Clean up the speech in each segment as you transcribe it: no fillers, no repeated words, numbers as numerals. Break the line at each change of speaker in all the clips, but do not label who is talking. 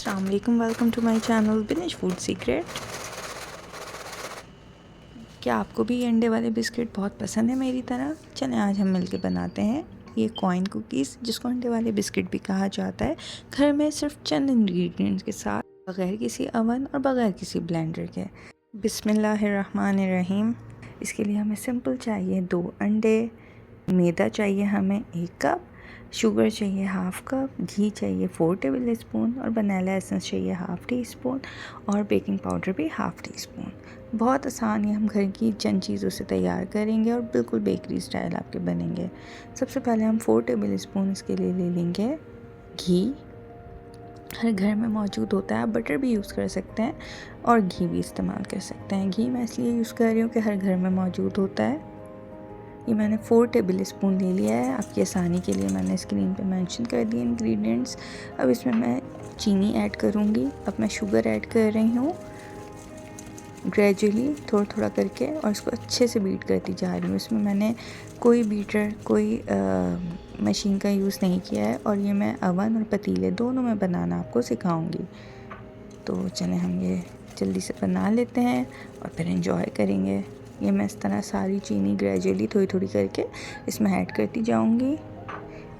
अस्सलाम वालेकुम, welcome to my channel Binish food secret. क्या आपको भी अंडे वाले बिस्किट बहुत पसंद है मेरी तरह? चलें आज हम मिलके बनाते हैं ये कॉइन कुकीज़, जिसको अंडे वाले बिस्किट भी कहा जाता है। घर में सिर्फ चंद इंग्रेडिएंट्स के साथ, बग़ैर किसी अवन और बग़ैर किसी ब्लेंडर के। बिस्मिल्लाहिर्रहमानिर्रहीम। इसके लिए हमें सिंपल चाहिए 2 अंडे, मैदा चाहिए हमें 1 कप, शुगर चाहिए हाफ़ कप, घी चाहिए 4 टेबल स्पून और वनीला एसेंस चाहिए हाफ़ टी स्पून और बेकिंग पाउडर भी हाफ़ टी स्पून। बहुत आसान है, हम घर की चंद चीज़ों से तैयार करेंगे और बिल्कुल बेकरी स्टाइल आपके बनेंगे। सबसे पहले हम 4 टेबल स्पून इसके लिए ले लेंगे घी। हर घर में मौजूद होता है, आप बटर भी यूज़ कर सकते हैं और घी भी इस्तेमाल कर सकते हैं। घी मैं इसलिए यूज़ कर रही हूँ कि हर घर में मौजूद होता है। ये मैंने 4 टेबल स्पून ले लिया है। आपकी आसानी के लिए मैंने स्क्रीन पे मेंशन कर दिए इंग्रेडिएंट्स। अब इसमें मैं चीनी ऐड करूँगी। अब मैं शुगर ऐड कर रही हूँ ग्रेजुअली, थोड़ा थोड़ा करके, और इसको अच्छे से बीट करती जा रही हूँ। इसमें मैंने कोई बीटर, कोई मशीन का यूज़ नहीं किया है और ये मैं अवन और पतीले दोनों में बनाना आपको सिखाऊंगी। तो चलें हम ये जल्दी से बना लेते हैं और फिर एंजॉय करेंगे। ये मैं इस तरह सारी चीनी ग्रेजुअली थोड़ी थोड़ी करके इसमें ऐड करती जाऊंगी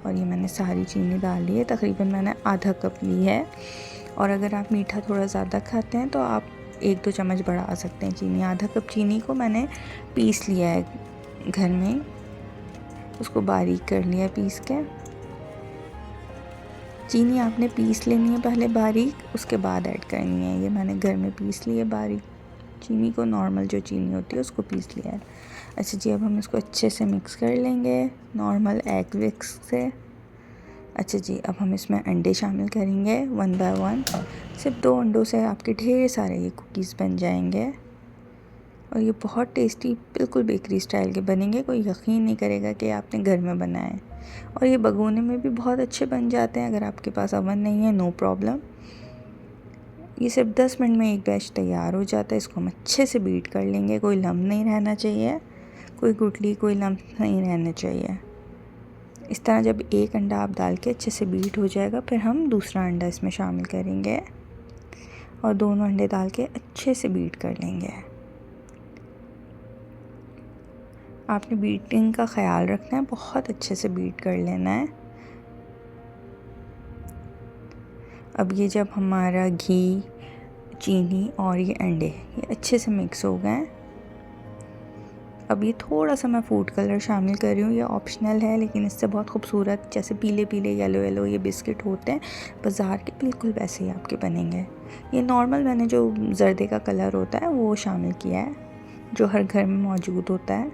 और ये मैंने सारी चीनी डाल ली है। तकरीबन मैंने आधा कप ली है और अगर आप मीठा थोड़ा ज़्यादा खाते हैं तो आप 1-2 चम्मच बढ़ा सकते हैं चीनी। आधा कप चीनी को मैंने पीस लिया है घर में, उसको बारीक कर लिया पीस के। चीनी आपने पीस लेनी है पहले बारीक, उसके बाद ऐड करनी है। ये मैंने घर में पीस ली है बारीक चीनी को, नॉर्मल जो चीनी होती है उसको पीस लिया है। अच्छा जी, अब हम इसको अच्छे से मिक्स कर लेंगे नॉर्मल एग विक्स से। अच्छा जी, अब हम इसमें अंडे शामिल करेंगे 1 बाय 1। सिर्फ 2 अंडों से आपके ढेर सारे ये कुकीज़ बन जाएंगे और ये बहुत टेस्टी, बिल्कुल बेकरी स्टाइल के बनेंगे। कोई यकीन नहीं करेगा कि आपने घर में बनाए। और ये भगोने में भी बहुत अच्छे बन जाते हैं। अगर आपके पास अवन नहीं है, नो प्रॉब्लम, ये सिर्फ 10 मिनट में एक बैच तैयार हो जाता है। इसको हम अच्छे से बीट कर लेंगे, कोई लम्ब नहीं रहना चाहिए, कोई गुठली, कोई लम्ब नहीं रहना चाहिए। इस तरह जब एक अंडा आप डाल के अच्छे से बीट हो जाएगा, फिर हम दूसरा अंडा इसमें शामिल करेंगे और दोनों अंडे डाल के अच्छे से बीट कर लेंगे। आपने बीटिंग का ख्याल रखना है, बहुत अच्छे से बीट कर लेना है। अब ये जब हमारा घी, चीनी और ये अंडे ये अच्छे से मिक्स हो गए, अब ये थोड़ा सा मैं फूड कलर शामिल कर रही हूँ। ये ऑप्शनल है, लेकिन इससे बहुत खूबसूरत, जैसे पीले पीले येलो येलो ये बिस्किट होते हैं बाज़ार के, बिल्कुल वैसे ही आपके बनेंगे। ये नॉर्मल मैंने जो जर्दे का कलर होता है वो शामिल किया है, जो हर घर में मौजूद होता है।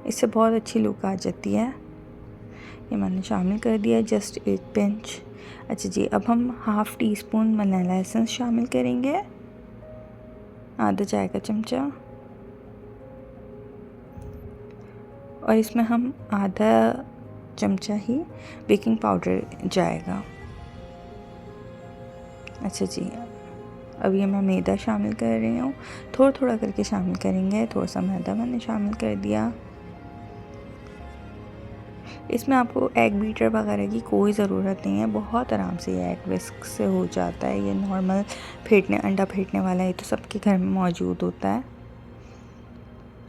इससे बहुत अच्छी लुक आ जाती है। ये मैंने शामिल कर दिया, जस्ट 1 पिंच। अच्छा जी, अब हम half tea spoon vanilla essence शामिल करेंगे, आधा चाय का चमचा, और इसमें हम आधा चमचा ही बेकिंग पाउडर जाएगा। अच्छा जी, अब ये मैं मैदा शामिल कर रही हूँ, थोड़ा थोड़ा करके शामिल करेंगे। थोड़ा सा मैदा मैंने शामिल कर दिया। इसमें आपको एग बीटर वगैरह की कोई ज़रूरत नहीं है, बहुत आराम से ये एग विस्क से हो जाता है। ये नॉर्मल अंडा फेंटने वाला है तो सबके घर में मौजूद होता है।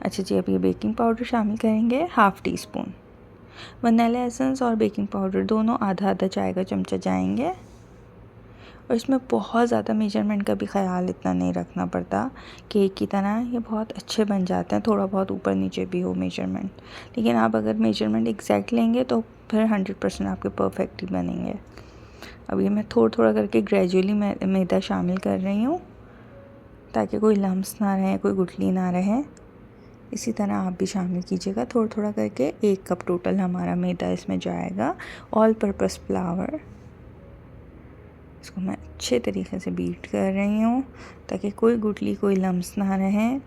अच्छा जी, अब ये बेकिंग पाउडर शामिल करेंगे half tea spoon. Vanilla essence और बेकिंग पाउडर दोनों आधा आधा चाय का चमचा जाएंगे। और इसमें बहुत ज़्यादा मेजरमेंट का भी ख्याल इतना नहीं रखना पड़ता, केक की तरह ये बहुत अच्छे बन जाते हैं। थोड़ा बहुत ऊपर नीचे भी हो मेजरमेंट, लेकिन आप अगर मेजरमेंट एग्जैक्ट लेंगे तो फिर 100% आपके परफेक्ट ही बनेंगे। अब ये मैं थोड़ा थोड़ा करके ग्रेजुअली मैदा शामिल कर रही हूँ, ताकि कोई लम्स ना रहे, कोई गुठली ना रहे। इसी तरह आप भी शामिल कीजिएगा थोड़ा थोड़ा करके। 1 कप टोटल हमारा मैदा इसमें जाएगा, ऑल पर्पस फ्लावर। इसको मैं अच्छे तरीके से बीट कर रही हूँ ताकि कोई गुठली, कोई लम्स ना रहें।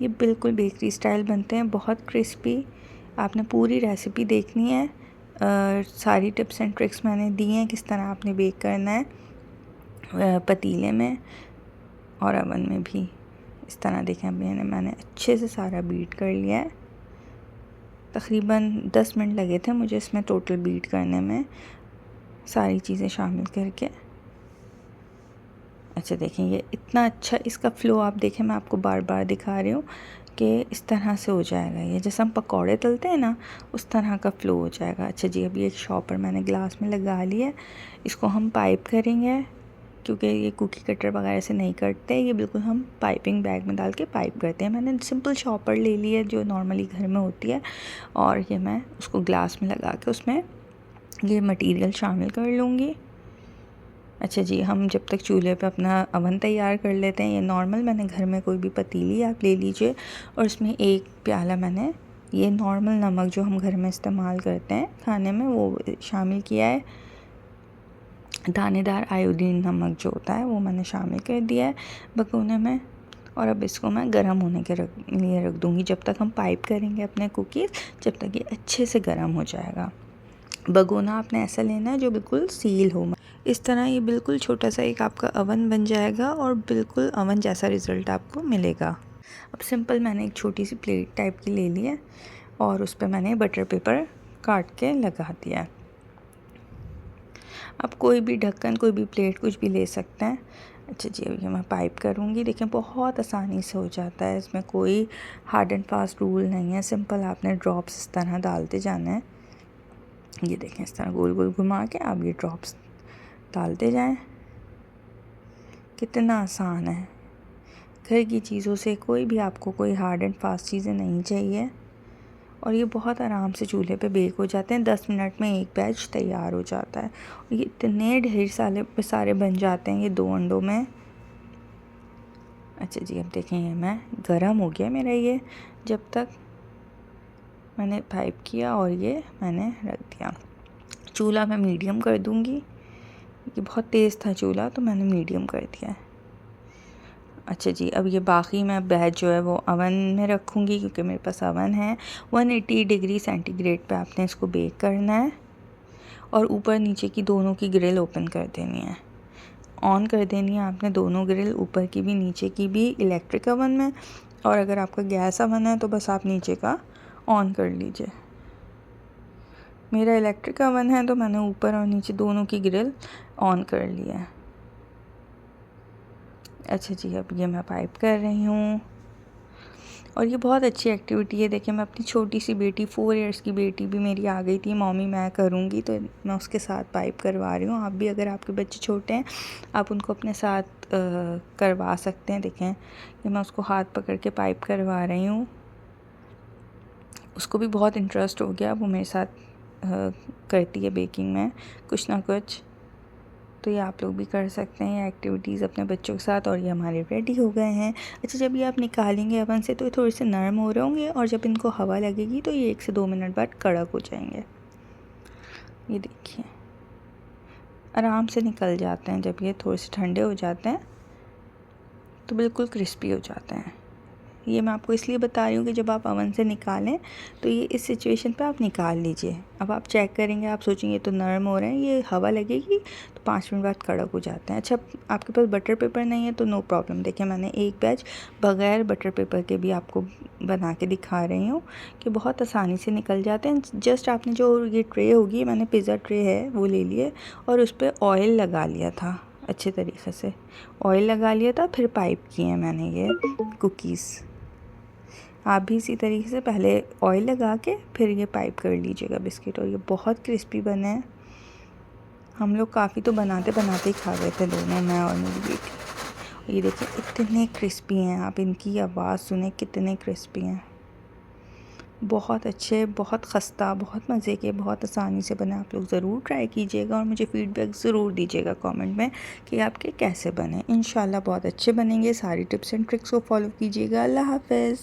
ये बिल्कुल बेकरी स्टाइल बनते हैं, बहुत क्रिस्पी। आपने पूरी रेसिपी देखनी है, सारी टिप्स एंड ट्रिक्स मैंने दी हैं किस तरह आपने बेक करना है, पतीले में और अवन में भी। इस तरह देखें, अभी मैंने अच्छे से सारा बीट कर लिया है। तकरीबन 10 मिनट लगे थे मुझे इसमें टोटल बीट करने में, सारी चीज़ें शामिल करके। अच्छा देखें ये इतना अच्छा इसका फ़्लो आप देखें, मैं आपको बार बार दिखा रही हूँ कि इस तरह से हो जाएगा ये, जैसे हम पकौड़े तलते हैं ना उस तरह का फ़्लो हो जाएगा। अच्छा जी, अभी एक शॉपर मैंने ग्लास में लगा लिया है, इसको हम पाइप करेंगे क्योंकि ये कुकी कटर वगैरह से नहीं कटते, ये बिल्कुल हम पाइपिंग बैग में डाल के पाइप करते हैं। मैंने सिंपल शॉपर ले ली है जो नॉर्मली घर में होती है, और ये मैं उसको ग्लास में लगा के उसमें ये मटेरियल शामिल कर लूँगी। अच्छा जी, हम जब तक चूल्हे पे अपना अवन तैयार कर लेते हैं। ये नॉर्मल मैंने घर में कोई भी पतीली आप ले लीजिए और उसमें 1 प्याला मैंने ये नॉर्मल नमक जो हम घर में इस्तेमाल करते हैं खाने में वो शामिल किया है। दानेदार आयोडीन नमक जो होता है वो मैंने शामिल कर दिया है भगोने में, और अब इसको मैं गर्म होने के लिए रख दूँगी। जब तक हम पाइप करेंगे अपने कुकीज़, जब तक ये अच्छे से गर्म हो जाएगा। भगोना आपने ऐसा लेना है जो बिल्कुल सील हो। इस तरह ये बिल्कुल छोटा सा एक आपका अवन बन जाएगा और बिल्कुल अवन जैसा रिज़ल्ट आपको मिलेगा। अब सिंपल मैंने एक छोटी सी प्लेट टाइप की ले ली है और उस पर मैंने बटर पेपर काट के लगा दिया है। अब कोई भी ढक्कन, कोई भी प्लेट, कुछ भी ले सकते हैं। अच्छा जी, अभी मैं पाइप करूँगी। देखें बहुत आसानी से हो जाता है, इसमें कोई हार्ड एंड फास्ट रूल नहीं है। सिंपल आपने ड्रॉप्स इस तरह डालते जाना है। ये देखें इस तरह गोल गोल घुमा के आप ये ड्रॉप्स डालते जाएं। कितना आसान है। घर की चीज़ों से कोई भी आपको कोई हार्ड एंड फास्ट चीज़ें नहीं चाहिए, और ये बहुत आराम से चूल्हे पे बेक हो जाते हैं। 10 मिनट में एक बैच तैयार हो जाता है और ये इतने ढेर सारे बन जाते हैं ये 2 अंडों में। अच्छा जी, अब देखें ये मैं गरम हो गया मेरा ये, जब तक मैंने पाइप किया और ये मैंने रख दिया। चूल्हा मैं मीडियम कर दूँगी, ये बहुत तेज़ था चूल्हा तो मैंने मीडियम कर दिया है। अच्छा जी, अब ये बाकी मैं बैच जो है वो अवन में रखूँगी क्योंकि मेरे पास अवन है। 180 डिग्री सेंटीग्रेड पे आपने इसको बेक करना है और ऊपर नीचे की दोनों की ग्रिल ओपन कर देनी है, ऑन कर देनी है आपने दोनों ग्रिल, ऊपर की भी नीचे की भी, इलेक्ट्रिक अवन में। और अगर आपका गैस अवन है तो बस आप नीचे का ऑन कर लीजिए। मेरा इलेक्ट्रिक अवन है तो मैंने ऊपर और नीचे दोनों की ग्रिल ऑन कर लिया है। अच्छा जी, अब ये मैं पाइप कर रही हूँ और ये बहुत अच्छी एक्टिविटी है। देखिए मैं अपनी छोटी सी बेटी 4 इयर्स की बेटी भी मेरी आ गई थी, मम्मी मैं करूँगी, तो मैं उसके साथ पाइप करवा रही हूँ। आप भी अगर आपके बच्चे छोटे हैं आप उनको अपने साथ करवा सकते हैं। देखें ये मैं उसको हाथ पकड़ के पाइप करवा रही हूँ, उसको भी बहुत इंटरेस्ट हो गया, वो मेरे साथ करती है बेकिंग में कुछ ना कुछ। तो ये आप लोग भी कर सकते हैं ये एक्टिविटीज़ अपने बच्चों के साथ। और ये हमारे रेडी हो गए हैं। अच्छा, जब ये आप निकालेंगे अवन से तो ये थोड़े से नरम हो रहे होंगे और जब इनको हवा लगेगी तो ये 1 से 2 मिनट बाद कड़क हो जाएंगे। ये देखिए आराम से निकल जाते हैं। जब ये थोड़े से ठंडे हो जाते हैं तो बिल्कुल क्रिस्पी हो जाते हैं। ये मैं आपको इसलिए बता रही हूँ कि जब आप अवन से निकालें तो ये इस सिचुएशन पे आप निकाल लीजिए। अब आप चेक करेंगे, आप सोचेंगे तो नरम हो रहे हैं, ये हवा लगेगी तो 5 मिनट बाद कड़क हो जाते हैं। अच्छा, आपके पास बटर पेपर नहीं है तो नो प्रॉब्लम। देखिए मैंने एक बैच बग़ैर बटर पेपर के भी आपको बना के दिखा रही हूँ कि बहुत आसानी से निकल जाते हैं। जस्ट आपने जो ये ट्रे होगी, मैंने पिज़्ज़ा ट्रे है वो ले लिए और उस पर ऑयल लगा लिया था, अच्छे तरीके से ऑयल लगा लिया था, फिर पाइप किए हैं मैंने ये कुकीज़। आप भी इसी तरीके से पहले ऑयल लगा के फिर ये पाइप कर लीजिएगा बिस्किट, और ये बहुत क्रिस्पी बने हैं। हम लोग काफ़ी तो बनाते बनाते ही खा गए थे दोनों, मैं और मेरी बेटी। ये देखिए इतने क्रिस्पी हैं, आप इनकी आवाज़ सुने कितने क्रिस्पी हैं। बहुत अच्छे, बहुत खस्ता, बहुत मज़े के, बहुत आसानी से बने। आप लोग ज़रूर ट्राई कीजिएगा और मुझे फ़ीडबैक ज़रूर दीजिएगा कमेंट में कि आपके कैसे बने। इंशाल्लाह बहुत अच्छे बनेंगे। सारी टिप्स एंड ट्रिक्स को फॉलो कीजिएगा। अल्लाह हाफ़िज़।